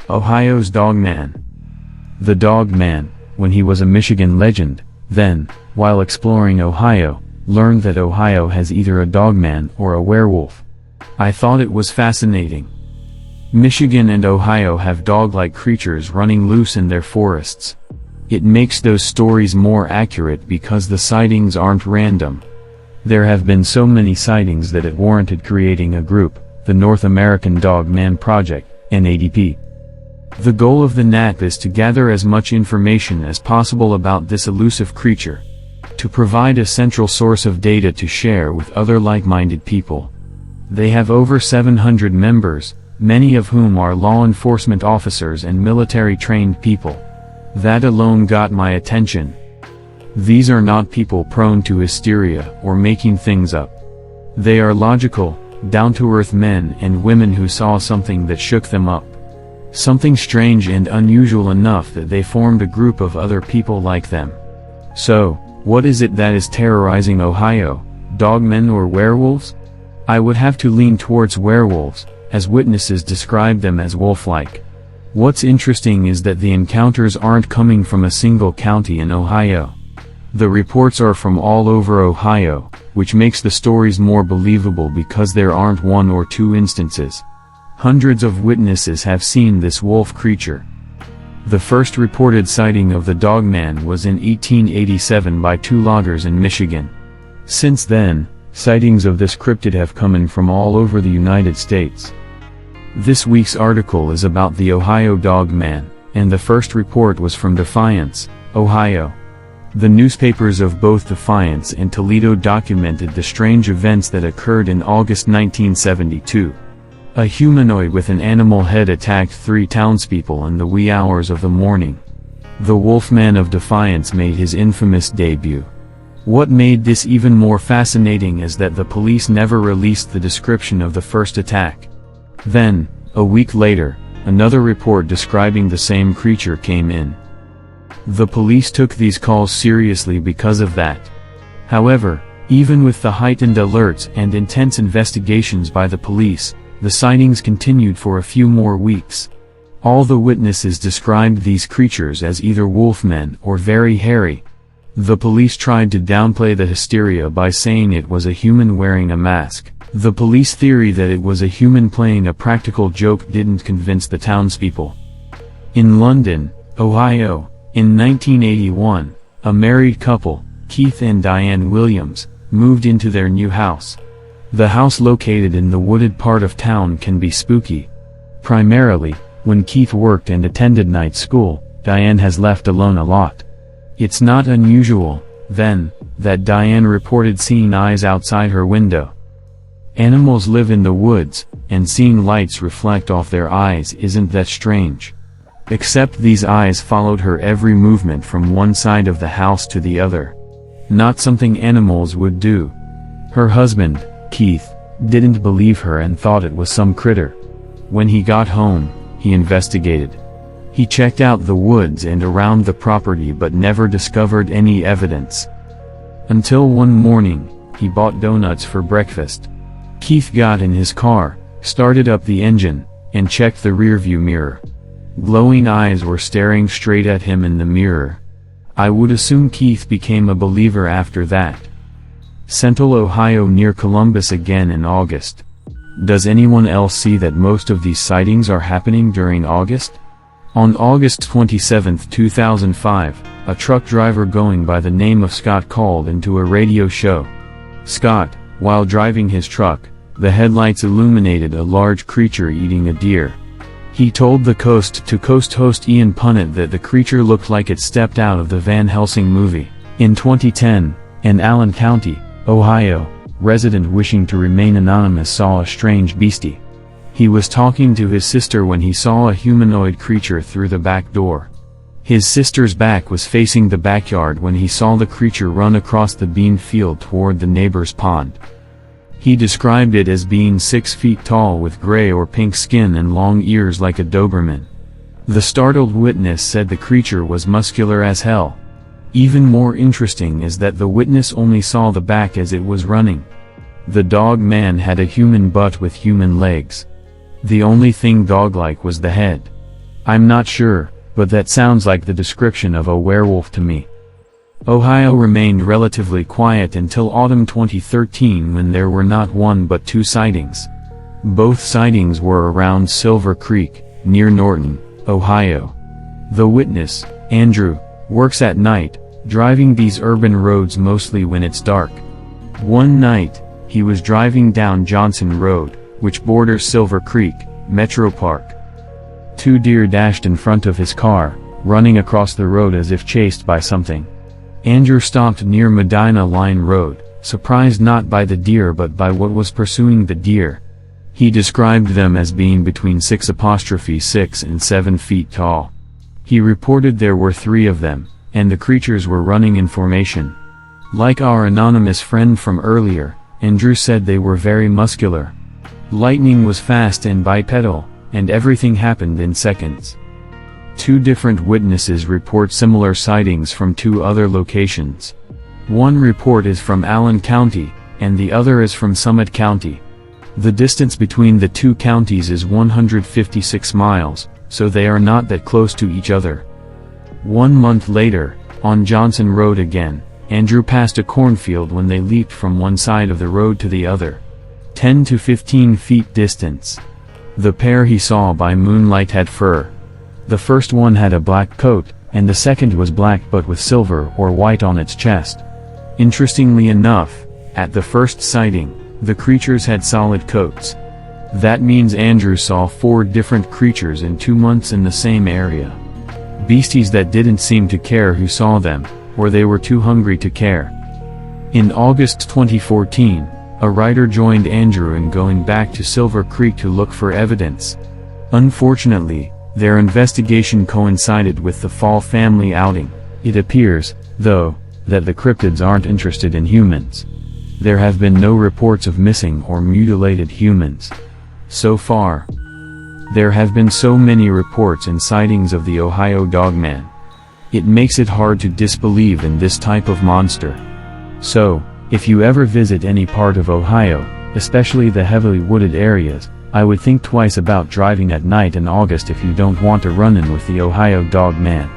Ohio's Dogman. The Dogman, when he was a Michigan legend, then, while exploring Ohio, learned that Ohio has either a dogman or a werewolf. I thought it was fascinating. Michigan and Ohio have dog-like creatures running loose in their forests. It makes those stories more accurate because the sightings aren't random. There have been so many sightings that it warranted creating a group, the North American Dogman Project, NADP. The goal of the NAP is to gather as much information as possible about this elusive creature, to provide a central source of data to share with other like-minded people. They have over 700 members, many of whom are law enforcement officers and military-trained people. That alone got my attention. These are not people prone to hysteria or making things up. They are logical, down-to-earth men and women who saw something that shook them up. Something strange and unusual enough that they formed a group of other people like them. So, what is it that is terrorizing Ohio, dogmen or werewolves? I would have to lean towards werewolves, as witnesses describe them as wolf-like. What's interesting is that the encounters aren't coming from a single county in Ohio. The reports are from all over Ohio, which makes the stories more believable because there aren't one or two instances. Hundreds of witnesses have seen this wolf creature. The first reported sighting of the Dogman was in 1887 by two loggers in Michigan. Since then, sightings of this cryptid have come in from all over the United States. This week's article is about the Ohio Dogman, and the first report was from Defiance, Ohio. The newspapers of both Defiance and Toledo documented the strange events that occurred in August 1972. A humanoid with an animal head attacked 3 townspeople in the wee hours of the morning. The Wolfman of Defiance made his infamous debut. What made this even more fascinating is that the police never released the description of the first attack. Then, a week later, another report describing the same creature came in. The police took these calls seriously because of that. However, even with the heightened alerts and intense investigations by the police, the sightings continued for a few more weeks. All the witnesses described these creatures as either wolfmen or very hairy. The police tried to downplay the hysteria by saying it was a human wearing a mask. The police theory that it was a human playing a practical joke didn't convince the townspeople. In London, Ohio, in 1981, a married couple, Keith and Diane Williams, moved into their new house. The house located in the wooded part of town can be spooky. Primarily, when Keith worked and attended night school, Diane has left alone a lot. It's not unusual, then, that Diane reported seeing eyes outside her window. Animals live in the woods, and seeing lights reflect off their eyes isn't that strange. Except these eyes followed her every movement from one side of the house to the other. Not something animals would do. Her husband, Keith, didn't believe her and thought it was some critter. When he got home, he investigated. He checked out the woods and around the property but never discovered any evidence. Until one morning, he bought donuts for breakfast. Keith got in his car, started up the engine, and checked the rearview mirror. Glowing eyes were staring straight at him in the mirror. I would assume Keith became a believer after that. Central Ohio near Columbus again in August. Does anyone else see that most of these sightings are happening during August? On August 27, 2005, a truck driver going by the name of Scott called into a radio show. Scott, while driving his truck, the headlights illuminated a large creature eating a deer. He told the Coast to Coast host Ian Punnett that the creature looked like it stepped out of the Van Helsing movie. In 2010, in Allen County, Ohio, resident wishing to remain anonymous saw a strange beastie. He was talking to his sister when he saw a humanoid creature through the back door. His sister's back was facing the backyard when he saw the creature run across the bean field toward the neighbor's pond. He described it as being 6 feet tall with gray or pink skin and long ears like a Doberman. The startled witness said the creature was muscular as hell. Even more interesting is that the witness only saw the back as it was running. The dog man had a human butt with human legs. The only thing dog-like was the head. I'm not sure, but that sounds like the description of a werewolf to me. Ohio remained relatively quiet until autumn 2013 when there were not one but two sightings. Both sightings were around Silver Creek, near Norton, Ohio. The witness, Andrew, works at night, driving these urban roads mostly when it's dark. One night, he was driving down Johnson Road, which borders Silver Creek, Metro Park. Two deer dashed in front of his car, running across the road as if chased by something. Andrew stopped near Medina Line Road, surprised not by the deer but by what was pursuing the deer. He described them as being between 6' and 7 feet tall. He reported there were 3 of them, and the creatures were running in formation. Like our anonymous friend from earlier, Andrew said they were very muscular. Lightning was fast and bipedal, and everything happened in seconds. 2 different witnesses report similar sightings from 2 other locations. One report is from Allen County, and the other is from Summit County. The distance between the 2 counties is 156 miles, so they are not that close to each other. 1 month later, on Johnson Road again, Andrew passed a cornfield when they leaped from one side of the road to the other. 10 to 15 feet distance. The pair he saw by moonlight had fur. The first one had a black coat, and the second was black but with silver or white on its chest. Interestingly enough, at the first sighting, the creatures had solid coats. That means Andrew saw 4 different creatures in 2 months in the same area. Beasties that didn't seem to care who saw them, or they were too hungry to care. In August 2014, a writer joined Andrew in going back to Silver Creek to look for evidence. Unfortunately, their investigation coincided with the fall family outing. It appears, though, that the cryptids aren't interested in humans. There have been no reports of missing or mutilated humans. So far, there have been so many reports and sightings of the Ohio Dogman. It makes it hard to disbelieve in this type of monster. So, if you ever visit any part of Ohio, especially the heavily wooded areas, I would think twice about driving at night in August if you don't want a run-in with the Ohio Dogman.